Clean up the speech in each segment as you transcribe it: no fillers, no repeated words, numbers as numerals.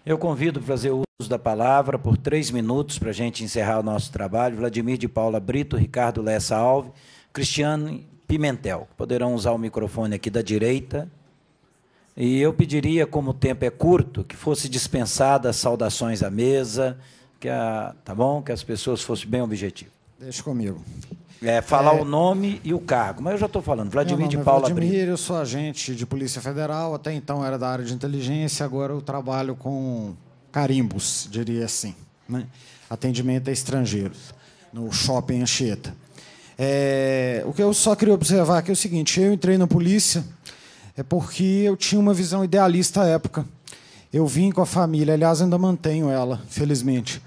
Eu convido para fazer uso da palavra por 3 minutos para a gente encerrar o nosso trabalho. Vladimir de Paula Brito, Ricardo Lessa Alves, Cristiano Pimentel. Poderão usar o microfone aqui da direita. E eu pediria, como o tempo é curto, que fosse dispensada as saudações à mesa, tá bom? Que as pessoas fossem bem objetivas. Deixa comigo. Falar o nome e o cargo, mas eu já estou falando. Vladimir de Paula Brito. Vladimir, eu sou agente de Polícia Federal, até então era da área de inteligência, agora eu trabalho com carimbos, diria assim, né? Atendimento a estrangeiros, no Shopping Anchieta. O que eu só queria observar aqui é o seguinte: eu entrei na polícia porque eu tinha uma visão idealista à época. Eu vim com a família, aliás, ainda mantenho ela, felizmente.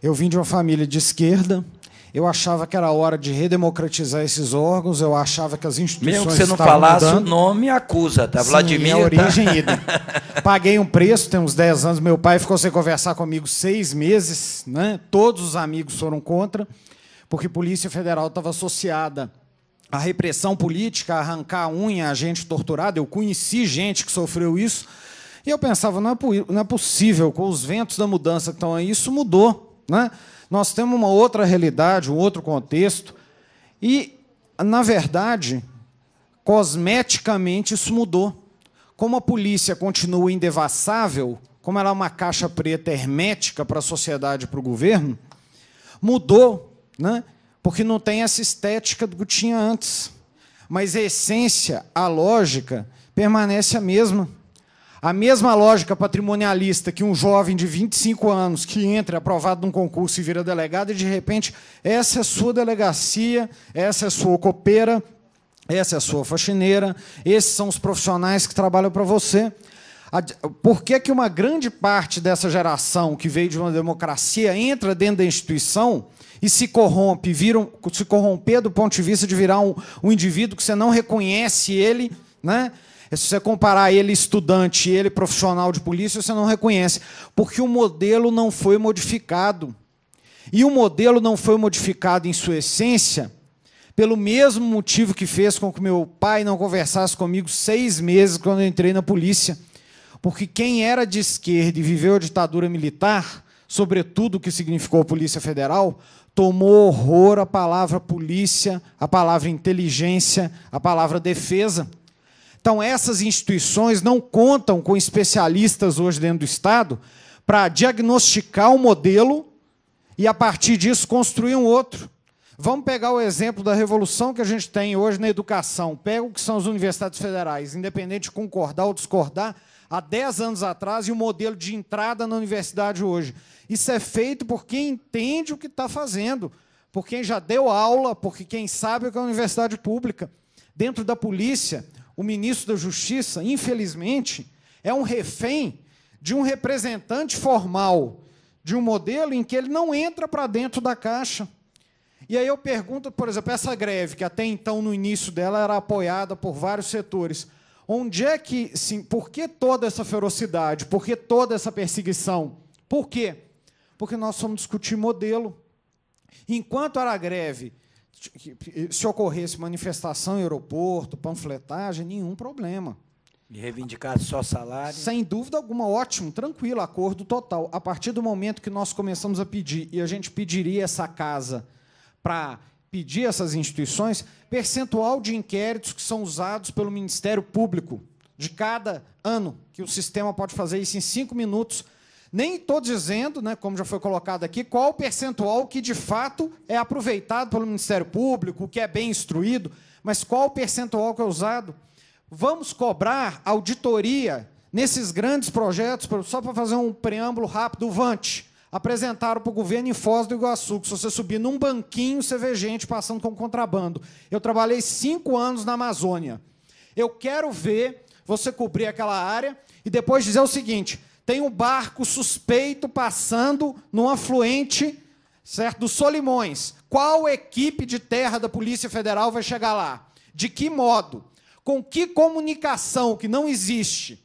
Eu vim de uma família de esquerda. Eu achava que era hora de redemocratizar esses órgãos, eu achava que as instituições mesmo que você não estavam falasse mudando. O nome, acusa, tá? Sim, Vladimir. A origem idem. Paguei um preço, tem uns 10 anos. Meu pai ficou sem conversar comigo 6 meses, né? Todos os amigos foram contra, porque a Polícia Federal estava associada à repressão política, a arrancar a unha, a gente torturada. Eu conheci gente que sofreu isso, e eu pensava, não é possível, com os ventos da mudança que estão aí, isso mudou, né? Nós temos uma outra realidade, um outro contexto, e, na verdade, cosmeticamente isso mudou. Como a polícia continua indevassável, como ela é uma caixa preta hermética para a sociedade e para o governo, mudou, né? Porque não tem essa estética do que tinha antes. Mas a essência, a lógica, permanece a mesma. A mesma lógica patrimonialista que um jovem de 25 anos que entra aprovado num concurso e vira delegado e, de repente, essa é a sua delegacia, essa é a sua copeira, essa é a sua faxineira, esses são os profissionais que trabalham para você. Por que que uma grande parte dessa geração que veio de uma democracia entra dentro da instituição e se corrompe, se corromper do ponto de vista de virar um indivíduo que você não reconhece ele, né? Se você comparar ele estudante e ele profissional de polícia, você não reconhece, porque o modelo não foi modificado. E o modelo não foi modificado em sua essência pelo mesmo motivo que fez com que meu pai não conversasse comigo 6 meses quando eu entrei na polícia. Porque quem era de esquerda e viveu a ditadura militar, sobretudo o que significou a Polícia Federal, tomou horror à palavra polícia, à palavra inteligência, à palavra defesa. Então, essas instituições não contam com especialistas hoje dentro do Estado para diagnosticar um modelo e, a partir disso, construir um outro. Vamos pegar o exemplo da revolução que a gente tem hoje na educação. Pega o que são as universidades federais, independente de concordar ou discordar, há 10 anos atrás, e o modelo de entrada na universidade hoje. Isso é feito por quem entende o que está fazendo, por quem já deu aula, por quem sabe o que é a universidade pública. Dentro da polícia, o ministro da Justiça, infelizmente, é um refém de um representante formal de um modelo em que ele não entra para dentro da caixa. E aí eu pergunto, por exemplo, essa greve, que até então, no início dela, era apoiada por vários setores, onde é que, sim, por que toda essa ferocidade? Por que toda essa perseguição? Por quê? Porque nós vamos discutir modelo. Enquanto era greve, se ocorresse manifestação em aeroporto, panfletagem, nenhum problema. E reivindicar só salário? Sem dúvida alguma, ótimo, tranquilo, acordo total. A partir do momento que nós começamos a pedir, e a gente pediria essa casa para pedir essas instituições, percentual de inquéritos que são usados pelo Ministério Público de cada ano, que o sistema pode fazer isso em 5 minutos. Nem estou dizendo, né, como já foi colocado aqui, qual o percentual que, de fato, é aproveitado pelo Ministério Público, que é bem instruído, mas qual o percentual que é usado. Vamos cobrar auditoria nesses grandes projetos, só para fazer um preâmbulo rápido, o Vante. Apresentaram para o governo em Foz do Iguaçu, que se você subir num banquinho, você vê gente passando com contrabando. Eu trabalhei 5 anos na Amazônia. Eu quero ver você cobrir aquela área e depois dizer o seguinte: tem um barco suspeito passando no afluente, certo, dos Solimões. Qual equipe de terra da Polícia Federal vai chegar lá? De que modo? Com que comunicação que não existe?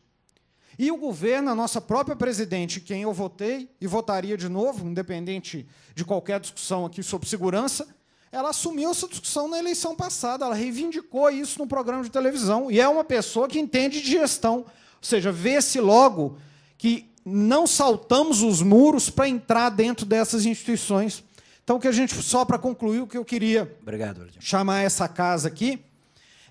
E o governo, a nossa própria presidente, quem eu votei e votaria de novo, independente de qualquer discussão aqui sobre segurança, ela assumiu essa discussão na eleição passada, ela reivindicou isso no programa de televisão, e é uma pessoa que entende de gestão. Ou seja, vê-se logo que não saltamos os muros para entrar dentro dessas instituições. Então, só para concluir, o que eu queria chamar essa casa aqui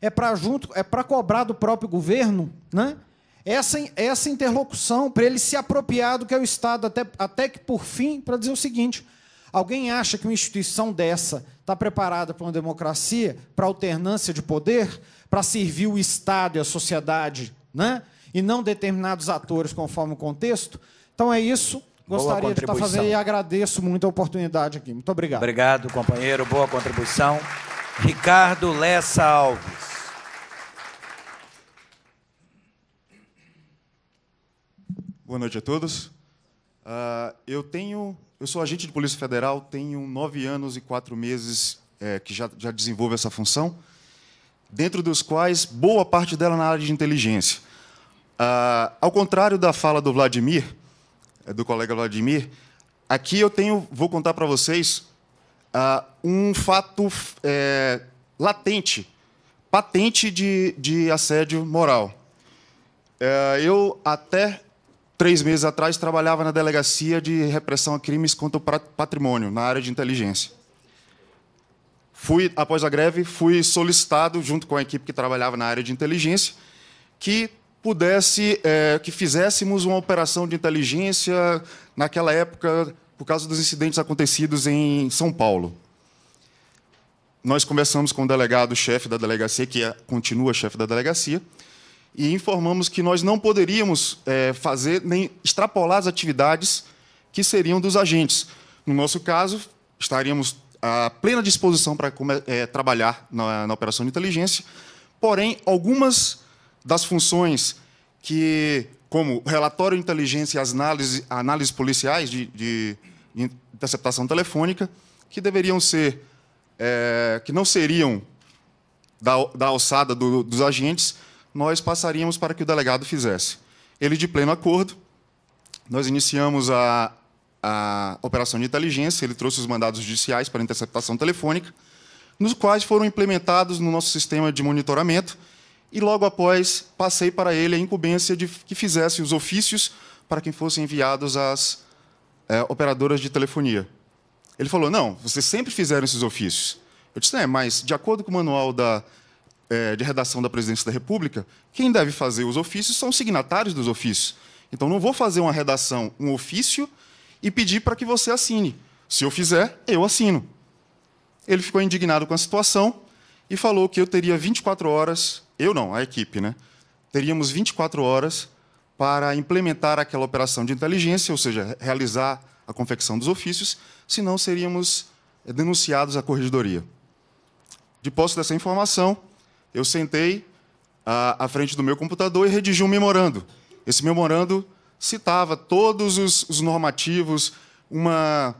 é para cobrar do próprio governo, né, essa interlocução, para ele se apropriar do que é o Estado, até que, por fim, para dizer o seguinte: alguém acha que uma instituição dessa está preparada para uma democracia, para alternância de poder, para servir o Estado e a sociedade, né, e não determinados atores conforme o contexto? Então é isso. Gostaria de estar fazendo e agradeço muito a oportunidade aqui. Muito obrigado. Obrigado, companheiro. Boa contribuição. Ricardo Lessa Alves. Boa noite a todos. Eu sou agente de Polícia Federal, tenho 9 anos e 4 meses que já desenvolvo essa função, dentro dos quais boa parte dela na área de inteligência. Ao contrário da fala do Vladimir, do colega Vladimir, aqui vou contar para vocês um fato patente de assédio moral. Eu, até 3 meses atrás, trabalhava na Delegacia de Repressão a Crimes contra o Patrimônio, na área de inteligência. Após a greve, fui solicitado, junto com a equipe que trabalhava na área de inteligência, que fizéssemos uma operação de inteligência naquela época, por causa dos incidentes acontecidos em São Paulo. Nós conversamos com o delegado-chefe da delegacia, que continua chefe da delegacia, e informamos que nós não poderíamos fazer nem extrapolar as atividades que seriam dos agentes. No nosso caso, estaríamos à plena disposição para trabalhar na operação de inteligência, porém, algumas das funções como relatório de inteligência e as análises policiais de interceptação telefônica, que deveriam ser, que não seriam da alçada dos agentes, nós passaríamos para que o delegado fizesse. Ele, de pleno acordo, nós iniciamos a operação de inteligência, ele trouxe os mandados judiciais para interceptação telefônica, nos quais foram implementados no nosso sistema de monitoramento, e logo após passei para ele a incumbência de que fizesse os ofícios para que fossem enviados às operadoras de telefonia. Ele falou: não, vocês sempre fizeram esses ofícios. Eu disse: mas de acordo com o manual de redação da Presidência da República, quem deve fazer os ofícios são os signatários dos ofícios. Então, não vou fazer uma redação, um ofício, e pedir para que você assine. Se eu fizer, eu assino. Ele ficou indignado com a situação e falou que eu teria 24 horas, eu não, a equipe, né? Teríamos 24 horas para implementar aquela operação de inteligência, ou seja, realizar a confecção dos ofícios, senão seríamos denunciados à corregedoria. De posse dessa informação, eu sentei à frente do meu computador e redigi um memorando. Esse memorando citava todos os normativos, uma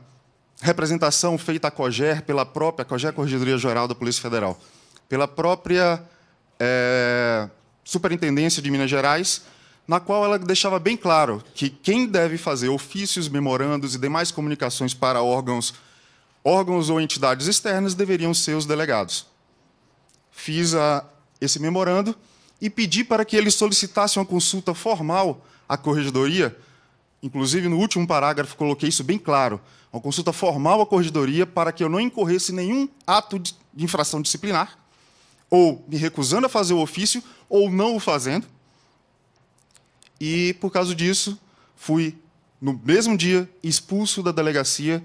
representação feita à COGER, pela própria COGER, Corregedoria Geral da Polícia Federal, pela própria Superintendência de Minas Gerais, na qual ela deixava bem claro que quem deve fazer ofícios, memorandos e demais comunicações para órgãos ou entidades externas deveriam ser os delegados. Fiz esse memorando e pedi para que ele solicitasse uma consulta formal à corregedoria. Inclusive, no último parágrafo, coloquei isso bem claro. Uma consulta formal à corregedoria para que eu não incorresse em nenhum ato de infração disciplinar, ou me recusando a fazer o ofício, ou não o fazendo. E, por causa disso, fui, no mesmo dia, expulso da delegacia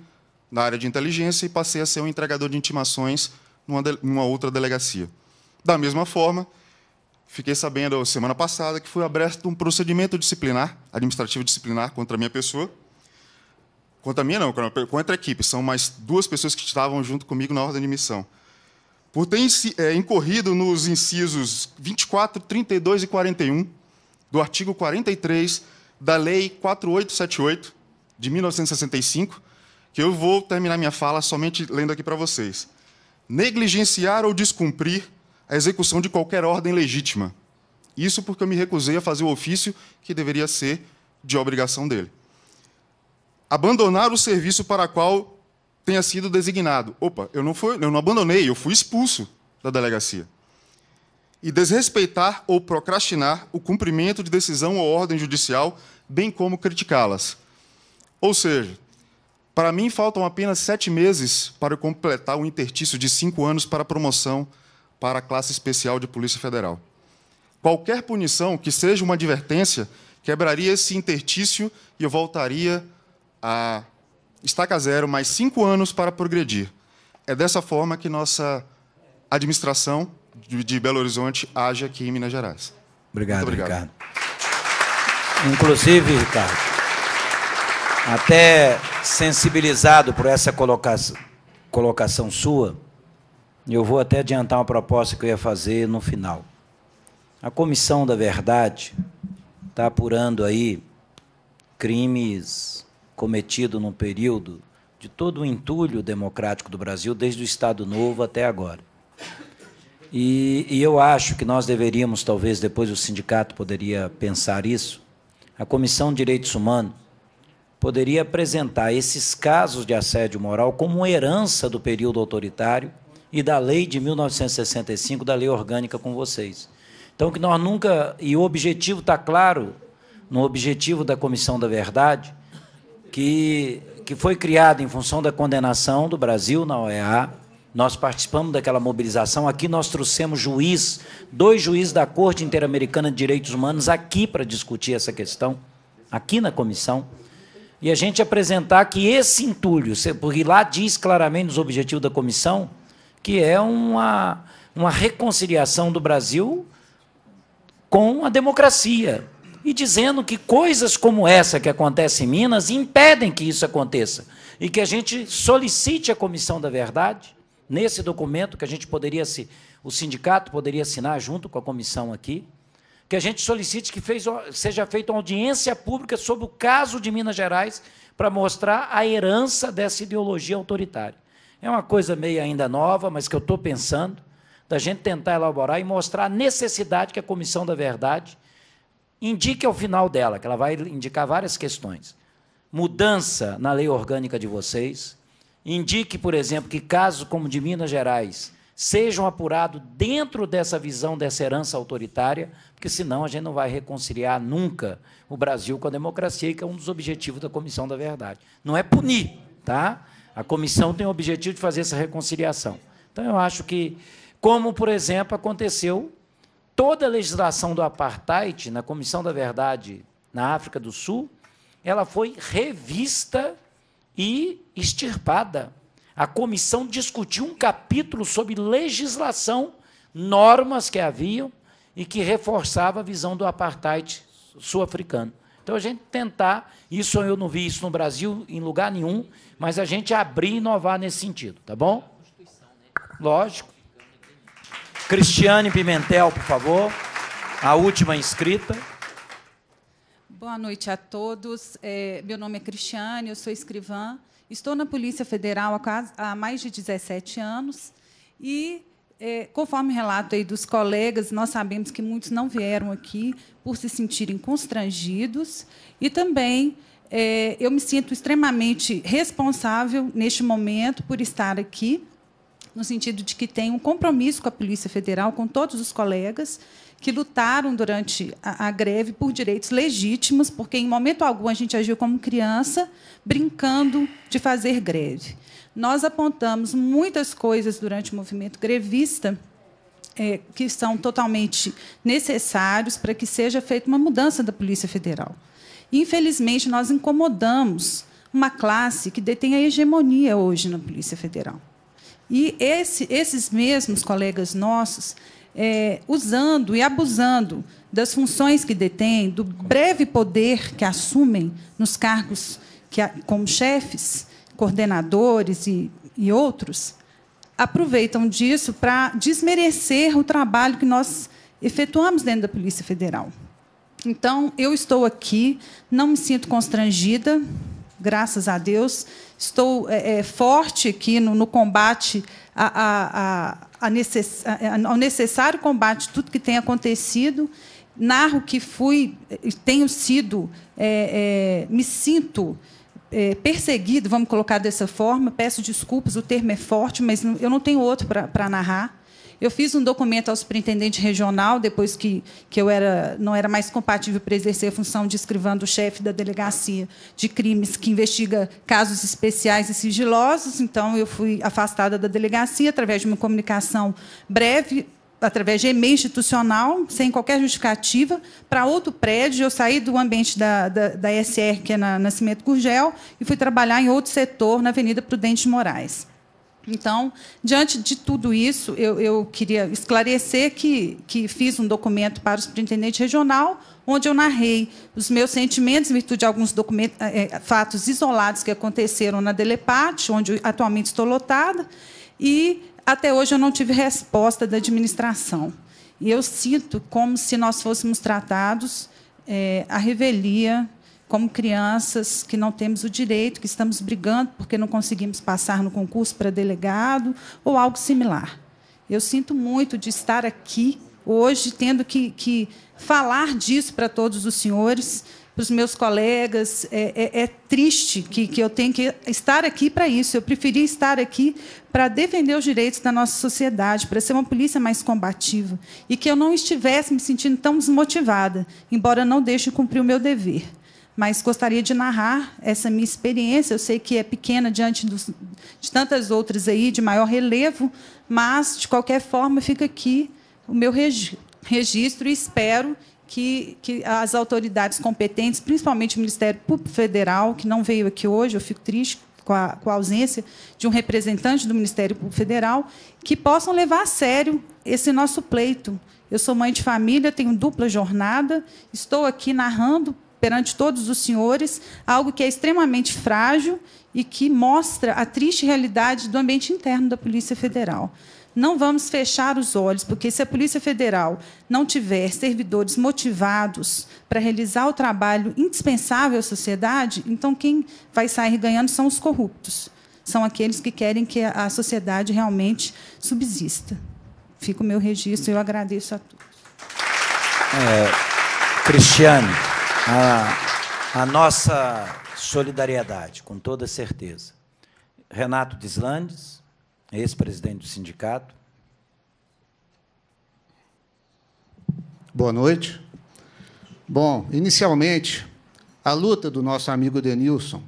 na área de inteligência e passei a ser um entregador de intimações numa outra delegacia. Da mesma forma, fiquei sabendo, semana passada, que foi aberto um procedimento disciplinar, administrativo disciplinar, contra a minha pessoa. Contra a minha, não, contra a equipe. São mais 2 pessoas que estavam junto comigo na ordem de missão. Por ter incorrido nos incisos 24, 32 e 41 do artigo 43 da Lei 4878, de 1965, que eu vou terminar minha fala somente lendo aqui para vocês. Negligenciar ou descumprir a execução de qualquer ordem legítima. Isso porque eu me recusei a fazer o ofício que deveria ser de obrigação dele. Abandonar o serviço para qual tenha sido designado. Opa, eu não abandonei, eu fui expulso da delegacia. E desrespeitar ou procrastinar o cumprimento de decisão ou ordem judicial bem como criticá-las. Ou seja, para mim faltam apenas 7 meses para eu completar o interstício de 5 anos para a promoção para a classe especial de Polícia Federal. Qualquer punição, que seja uma advertência, quebraria esse interstício e eu voltaria a estaca zero, mais 5 anos para progredir. É dessa forma que nossa administração de Belo Horizonte age aqui em Minas Gerais. Obrigado, Ricardo. Inclusive, Ricardo, até sensibilizado por essa colocação sua, eu vou até adiantar uma proposta que eu ia fazer no final. A Comissão da Verdade está apurando aí crimes cometidos no período de todo o entulho democrático do Brasil, desde o Estado Novo até agora. E eu acho que nós deveríamos, talvez, depois o sindicato poderia pensar isso, a Comissão de Direitos Humanos poderia apresentar esses casos de assédio moral como uma herança do período autoritário e da lei de 1965, da lei orgânica com vocês. Então, que nós nunca... E o objetivo está claro, no objetivo da Comissão da Verdade, que foi criado em função da condenação do Brasil na OEA. Nós participamos daquela mobilização. Aqui nós trouxemos dois juízes da Corte Interamericana de Direitos Humanos aqui para discutir essa questão, aqui na comissão, e a gente apresentar que esse entulho, porque lá diz claramente nos objetivos da comissão, que é uma reconciliação do Brasil com a democracia, e dizendo que coisas como essa que acontece em Minas impedem que isso aconteça, e que a gente solicite a Comissão da Verdade, nesse documento que a gente poderia, o sindicato poderia assinar junto com a comissão aqui, que a gente solicite que seja feita uma audiência pública sobre o caso de Minas Gerais para mostrar a herança dessa ideologia autoritária. É uma coisa meio ainda nova, mas que eu estou pensando, da gente tentar elaborar e mostrar a necessidade que a Comissão da Verdade indique ao final dela, que ela vai indicar várias questões. Mudança na lei orgânica de vocês, indique, por exemplo, que casos como o de Minas Gerais sejam apurados dentro dessa visão, dessa herança autoritária, porque senão a gente não vai reconciliar nunca o Brasil com a democracia, que é um dos objetivos da Comissão da Verdade. Não é punir, tá? A comissão tem o objetivo de fazer essa reconciliação. Então, eu acho que, como, por exemplo, aconteceu toda a legislação do apartheid na Comissão da Verdade na África do Sul, ela foi revista e extirpada. A comissão discutiu um capítulo sobre legislação, normas que haviam e que reforçava a visão do apartheid sul-africano. Então, a gente tentar, isso eu não vi isso no Brasil em lugar nenhum, mas a gente abrir e inovar nesse sentido, tá bom? Lógico. Cristiane Pimentel, por favor, a última inscrita. Boa noite a todos. Meu nome é Cristiane, eu sou escrivã. Estou na Polícia Federal há mais de 17 anos e, conforme o relato aí dos colegas, nós sabemos que muitos não vieram aqui por se sentirem constrangidos e também eu me sinto extremamente responsável neste momento por estar aqui, no sentido de que tenho um compromisso com a Polícia Federal, com todos os colegas que lutaram durante a greve por direitos legítimos, porque, em momento algum, a gente agiu como criança, brincando de fazer greve. Nós apontamos muitas coisas durante o movimento grevista que são totalmente necessários para que seja feita uma mudança da Polícia Federal. Infelizmente, nós incomodamos uma classe que detém a hegemonia hoje na Polícia Federal. E esses mesmos colegas nossos, usando e abusando das funções que detêm, do breve poder que assumem nos cargos como chefes, coordenadores e outros, aproveitam disso para desmerecer o trabalho que nós efetuamos dentro da Polícia Federal. Então, eu estou aqui, não me sinto constrangida, graças a Deus, estou forte aqui no combate ao necessário combate de tudo que tem acontecido. Narro que tenho sido, me sinto perseguido, vamos colocar dessa forma, peço desculpas, o termo é forte, mas eu não tenho outro para narrar. Eu fiz um documento ao superintendente regional, depois que eu não era mais compatível para exercer a função de escrivã do chefe da delegacia de crimes que investiga casos especiais e sigilosos. Então, eu fui afastada da delegacia através de uma comunicação breve, através de e-mail institucional, sem qualquer justificativa, para outro prédio. Eu saí do ambiente da SR, que é na Nascimento Gurgel, e fui trabalhar em outro setor, na Avenida Prudente de Moraes. Então, diante de tudo isso, eu queria esclarecer que fiz um documento para o superintendente regional, onde eu narrei os meus sentimentos em virtude de alguns fatos isolados que aconteceram na Delepate, onde atualmente estou lotada, e até hoje eu não tive resposta da administração. E eu sinto como se nós fôssemos tratados à revelia, como crianças que não temos o direito, que estamos brigando porque não conseguimos passar no concurso para delegado, ou algo similar. Eu sinto muito de estar aqui hoje, tendo que falar disso para todos os senhores, para os meus colegas. É triste que eu tenha que estar aqui para isso. Eu preferia estar aqui para defender os direitos da nossa sociedade, para ser uma polícia mais combativa, e que eu não estivesse me sentindo tão desmotivada, embora não deixe de cumprir o meu dever. Mas gostaria de narrar essa minha experiência. Eu sei que é pequena diante de tantas outras aí, de maior relevo, mas, de qualquer forma, fica aqui o meu registro, e espero que as autoridades competentes, principalmente o Ministério Público Federal, que não veio aqui hoje, eu fico triste com a ausência de um representante do Ministério Público Federal, que possam levar a sério esse nosso pleito. Eu sou mãe de família, tenho dupla jornada, estou aqui narrando perante todos os senhores algo que é extremamente frágil e que mostra a triste realidade do ambiente interno da Polícia Federal. Não vamos fechar os olhos, porque se a Polícia Federal não tiver servidores motivados para realizar o trabalho indispensável à sociedade, então quem vai sair ganhando são os corruptos. São aqueles que querem que a sociedade realmente subsista. Fica o meu registro e eu agradeço a todos. Cristiane, a nossa solidariedade, com toda certeza. Renato Deslandes, ex-presidente do sindicato. Boa noite. Bom, inicialmente, a luta do nosso amigo Denilson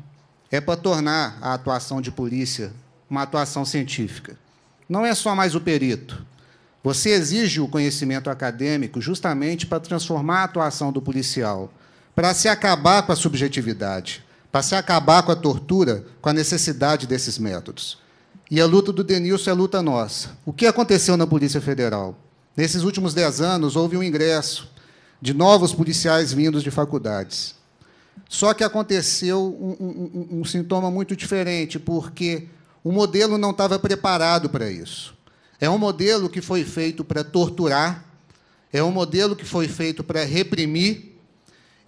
é para tornar a atuação de polícia uma atuação científica. Não é só mais o perito. Você exige o conhecimento acadêmico justamente para transformar a atuação do policial, para se acabar com a subjetividade, para se acabar com a tortura, com a necessidade desses métodos. E a luta do Denilson é a luta nossa. O que aconteceu na Polícia Federal? Nesses últimos 10 anos, houve um ingresso de novos policiais vindos de faculdades. Só que aconteceu um sintoma muito diferente, porque o modelo não estava preparado para isso. É um modelo que foi feito para torturar, é um modelo que foi feito para reprimir,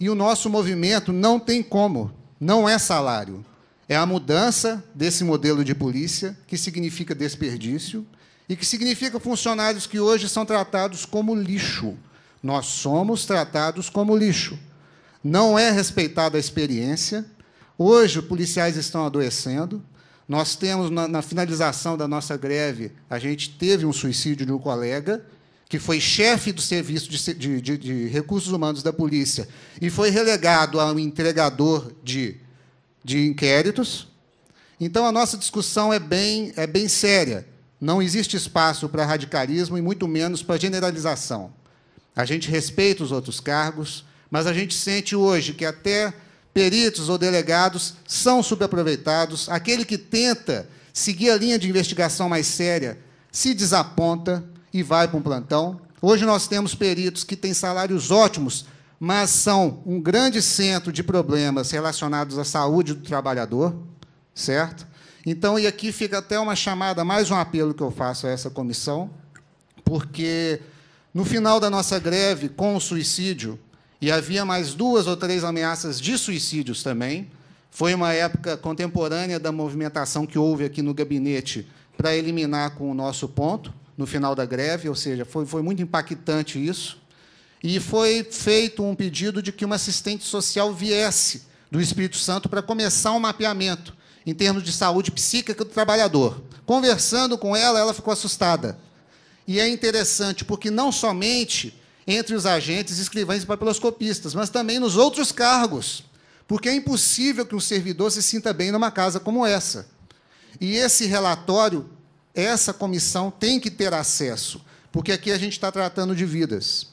e o nosso movimento não tem como, não é salário. É a mudança desse modelo de polícia, que significa desperdício, e que significa funcionários que hoje são tratados como lixo. Nós somos tratados como lixo. Não é respeitada a experiência. Hoje, os policiais estão adoecendo. Nós temos, na finalização da nossa greve, a gente teve um suicídio de um colega, que foi chefe do Serviço de Recursos Humanos da Polícia, e foi relegado a um entregador de inquéritos. Então, a nossa discussão é bem séria. Não existe espaço para radicalismo e, muito menos, para generalização. A gente respeita os outros cargos, mas a gente sente hoje que até peritos ou delegados são subaproveitados. Aquele que tenta seguir a linha de investigação mais séria se desaponta e vai para um plantão. Hoje nós temos peritos que têm salários ótimos, mas são um grande centro de problemas relacionados à saúde do trabalhador, certo? Então, e aqui fica até uma chamada, mais um apelo que eu faço a essa comissão, porque, no final da nossa greve, com o suicídio, e havia mais 2 ou 3 ameaças de suicídios também, foi uma época contemporânea da movimentação que houve aqui no gabinete para eliminar com o nosso ponto, no final da greve, ou seja, foi muito impactante isso. E foi feito um pedido de que uma assistente social viesse do Espírito Santo para começar um mapeamento em termos de saúde psíquica do trabalhador. Conversando com ela, ela ficou assustada. E é interessante, porque não somente entre os agentes, escrivães e papiloscopistas, mas também nos outros cargos, porque é impossível que um servidor se sinta bem numa casa como essa. E esse relatório, essa comissão tem que ter acesso, porque aqui a gente está tratando de vidas.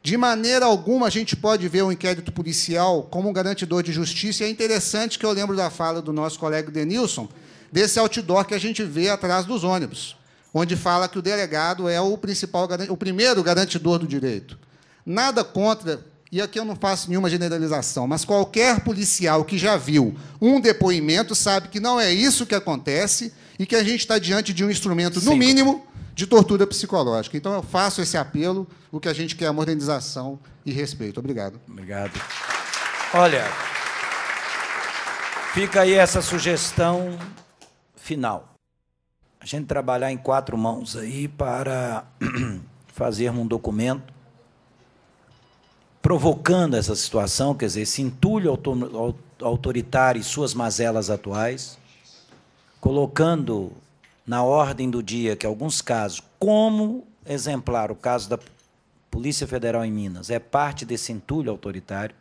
De maneira alguma, a gente pode ver o inquérito policial como um garantidor de justiça, e é interessante que eu lembro da fala do nosso colega Denilson, desse outdoor que a gente vê atrás dos ônibus, onde fala que o delegado é o primeiro garantidor do direito. Nada contra, e aqui eu não faço nenhuma generalização, mas qualquer policial que já viu um depoimento sabe que não é isso que acontece e que a gente está diante de um instrumento, no mínimo, de tortura psicológica. Então, eu faço esse apelo, o que a gente quer é a modernização e respeito. Obrigado. Obrigado. Olha, fica aí essa sugestão final. A gente trabalhar em 4 mãos aí para fazermos um documento provocando essa situação, quer dizer, esse entulho autoritário e suas mazelas atuais, colocando na ordem do dia que alguns casos, como exemplar o caso da Polícia Federal em Minas, é parte desse entulho autoritário,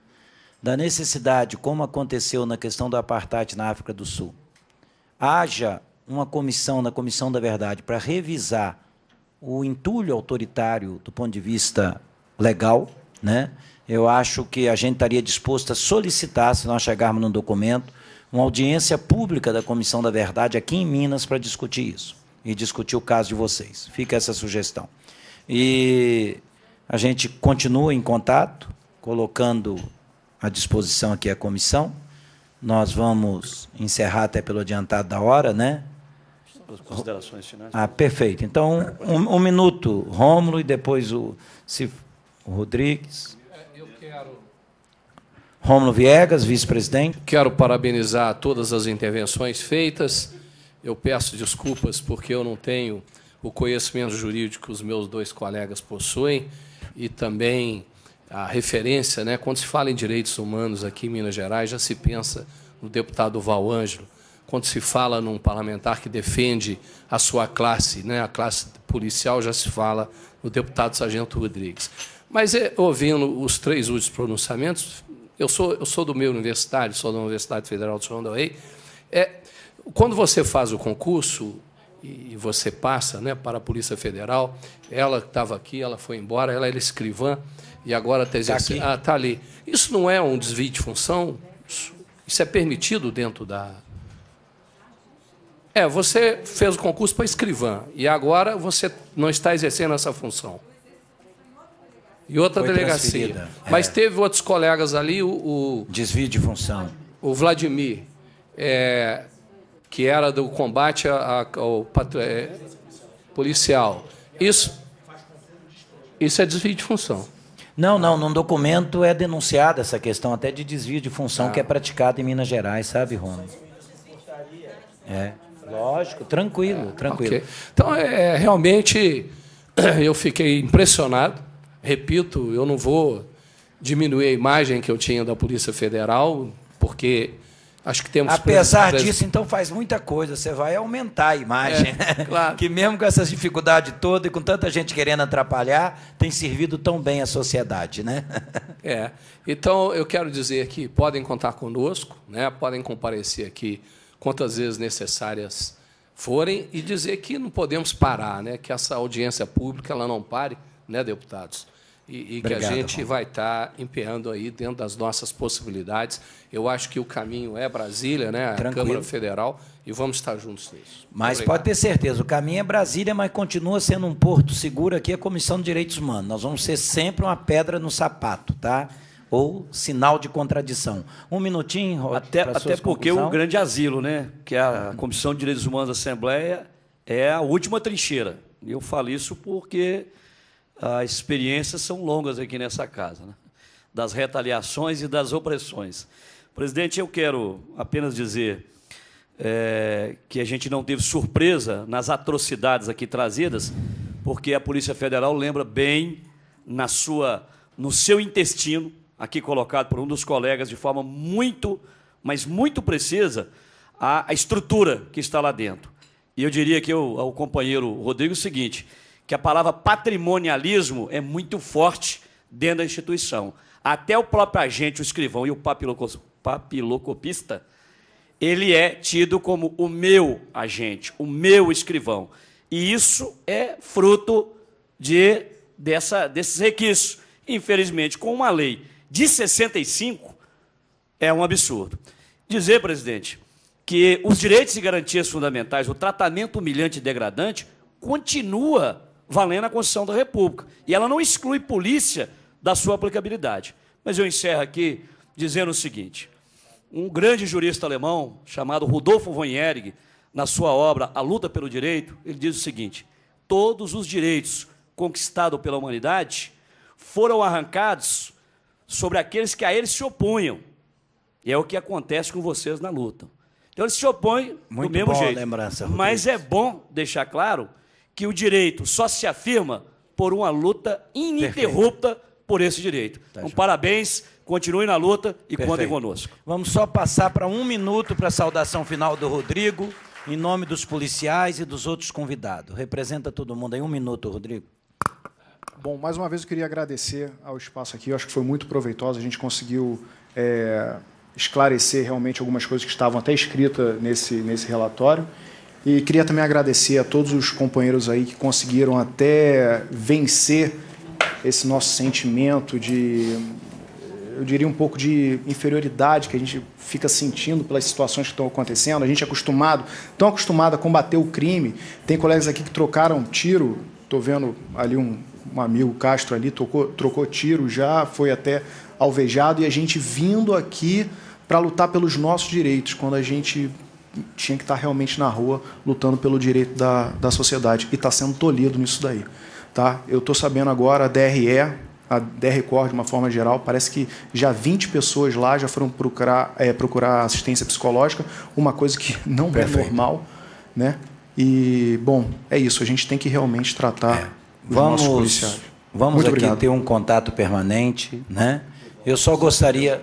da necessidade, como aconteceu na questão do apartheid na África do Sul, haja uma comissão, na Comissão da Verdade, para revisar o entulho autoritário do ponto de vista legal, né? Eu acho que a gente estaria disposto a solicitar, se nós chegarmos num documento, uma audiência pública da Comissão da Verdade aqui em Minas para discutir isso, e discutir o caso de vocês. Fica essa sugestão. E a gente continua em contato, colocando à disposição aqui a comissão. Nós vamos encerrar até pelo adiantado da hora, né? As considerações finais. Ah, perfeito. Então, um minuto, Rômulo, e depois o Rodrigues. Eu quero... Rômulo Viegas, vice-presidente. Quero parabenizar todas as intervenções feitas. Eu peço desculpas porque eu não tenho o conhecimento jurídico que os meus 2 colegas possuem e também a referência, né? Quando se fala em direitos humanos aqui em Minas Gerais, já se pensa no deputado Val Ângelo. Quando se fala num parlamentar que defende a sua classe, né? A classe policial, já se fala no deputado Sargento Rodrigues. Mas, ouvindo os 3 últimos pronunciamentos, eu sou do meio universitário, sou da Universidade Federal de São Rondônia. Quando você faz o concurso e você passa, né, para a Polícia Federal, ela estava aqui, ela foi embora, ela era escrivã e agora está exercendo. Ah, está ali. Isso não é um desvio de função? Isso é permitido dentro da... você fez o concurso para escrivã e agora você não está exercendo essa função. E outra delegacia. Mas teve outros colegas ali, o desvio de função. O Vladimir, que era do combate ao policial. Isso é desvio de função. Não, num documento é denunciada essa questão até de desvio de função que é praticada em Minas Gerais, sabe, Rômulo? Lógico, tranquilo. Okay. Então, realmente, eu fiquei impressionado. Repito, eu não vou diminuir a imagem que eu tinha da Polícia Federal, porque acho que temos... Apesar disso, então, faz muita coisa. Você vai aumentar a imagem. Claro. Que mesmo com essas dificuldades todas e com tanta gente querendo atrapalhar, tem servido tão bem à sociedade, né? Então, eu quero dizer que podem contar conosco, né? Podem comparecer aqui quantas vezes necessárias forem e dizer que não podemos parar, né? Que essa audiência pública ela não pare, né, deputados? E que a gente vai estar empenhando aí dentro das nossas possibilidades. Eu acho que o caminho é Brasília, né, a Câmara Federal, e vamos estar juntos nisso. Mas obrigado. Pode ter certeza, o caminho é Brasília, mas continua sendo um porto seguro aqui a Comissão de Direitos Humanos. Nós vamos ser sempre uma pedra no sapato, tá? Ou sinal de contradição. Um minutinho, Rod, até porque o grande asilo, né, que é a Comissão de Direitos Humanos da Assembleia, é a última trincheira. E eu falo isso porque as experiências são longas aqui nessa casa, né? Das retaliações e das opressões. Presidente, eu quero apenas dizer que a gente não teve surpresa nas atrocidades aqui trazidas, porque a Polícia Federal lembra bem no seu intestino, aqui colocado por um dos colegas de forma muito, mas muito precisa, a estrutura que está lá dentro. E eu diria que ao companheiro Rodrigo o seguinte, que a palavra patrimonialismo é muito forte dentro da instituição. Até o próprio agente, o escrivão e o papilocopista, ele é tido como o meu agente, o meu escrivão. E isso é fruto desses requisitos. Infelizmente, com uma lei de 65, é um absurdo. Dizer, presidente, que os direitos e garantias fundamentais, o tratamento humilhante e degradante, continua valendo a Constituição da República. E ela não exclui polícia da sua aplicabilidade. Mas eu encerro aqui dizendo o seguinte: um grande jurista alemão, chamado Rudolf von Jhering, na sua obra A Luta pelo Direito, ele diz o seguinte: todos os direitos conquistados pela humanidade foram arrancados sobre aqueles que a eles se opunham. E é o que acontece com vocês na luta. Então, eles se opõem do mesmo jeito. Lembrança, mas é bom deixar claro que o direito só se afirma por uma luta ininterrupta por esse direito. Então, parabéns, continue na luta e contem conosco. Vamos só passar para 1 minuto para a saudação final do Rodrigo, em nome dos policiais e dos outros convidados. Representa todo mundo aí. 1 minuto, Rodrigo. Bom, mais uma vez eu queria agradecer ao espaço aqui. Eu acho que foi muito proveitoso. A gente conseguiu esclarecer realmente algumas coisas que estavam até escritas nesse relatório. E queria também agradecer a todos os companheiros aí que conseguiram até vencer esse nosso sentimento de, eu diria, um pouco de inferioridade que a gente fica sentindo pelas situações que estão acontecendo. A gente é tão acostumado a combater o crime. Tem colegas aqui que trocaram tiro. Estou vendo ali um amigo, Castro, ali, trocou tiro já, foi até alvejado, e a gente vindo aqui para lutar pelos nossos direitos, quando a gente tinha que estar realmente na rua lutando pelo direito da sociedade. E está sendo tolhido nisso daí. Tá? Eu estou sabendo agora, a DRCOR, de uma forma geral, parece que já 20 pessoas lá já foram procurar assistência psicológica, uma coisa que não é normal. Né? E, bom, é isso. A gente tem que realmente tratar os nossos policiais. Vamos Muito aqui obrigado. ter um contato permanente. Né? Eu só gostaria...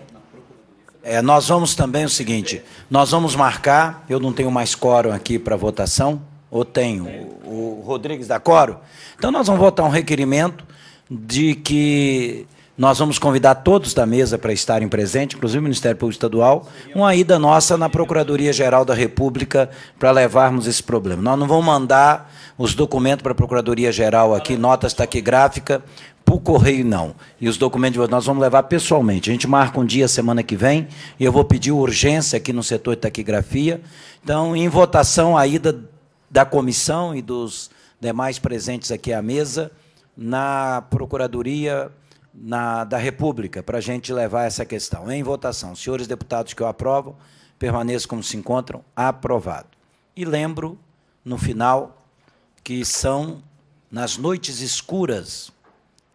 nós vamos também o seguinte, nós vamos marcar, eu não tenho mais quórum aqui para votação, ou tenho, o Rodrigues dá quórum? Então nós vamos votar um requerimento de que nós vamos convidar todos da mesa para estarem presentes, inclusive o Ministério Público Estadual, uma ida nossa na Procuradoria-Geral da República para levarmos esse problema. Nós não vamos mandar os documentos para a Procuradoria-Geral aqui, notas taquigráficas, por correio, não. E os documentos nós vamos levar pessoalmente. A gente marca um dia, semana que vem, e eu vou pedir urgência aqui no setor de taquigrafia. Então, em votação, a ida da comissão e dos demais presentes aqui à mesa, na Procuradoria da República, para a gente levar essa questão. Em votação. Senhores deputados que o aprovam, permaneçam como se encontram, aprovado. E lembro, no final, que são nas noites escuras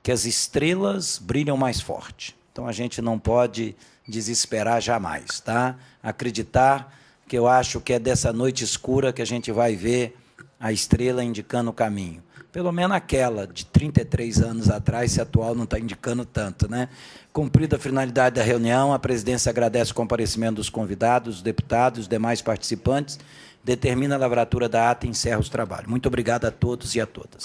que as estrelas brilham mais forte. Então, a gente não pode desesperar jamais, tá? Acreditar que eu acho que é dessa noite escura que a gente vai ver a estrela indicando o caminho. Pelo menos aquela de 33 anos atrás, se atual não está indicando tanto, né? Cumprida a finalidade da reunião, a presidência agradece o comparecimento dos convidados, dos deputados, dos demais participantes, determina a lavratura da ata e encerra os trabalhos. Muito obrigado a todos e a todas.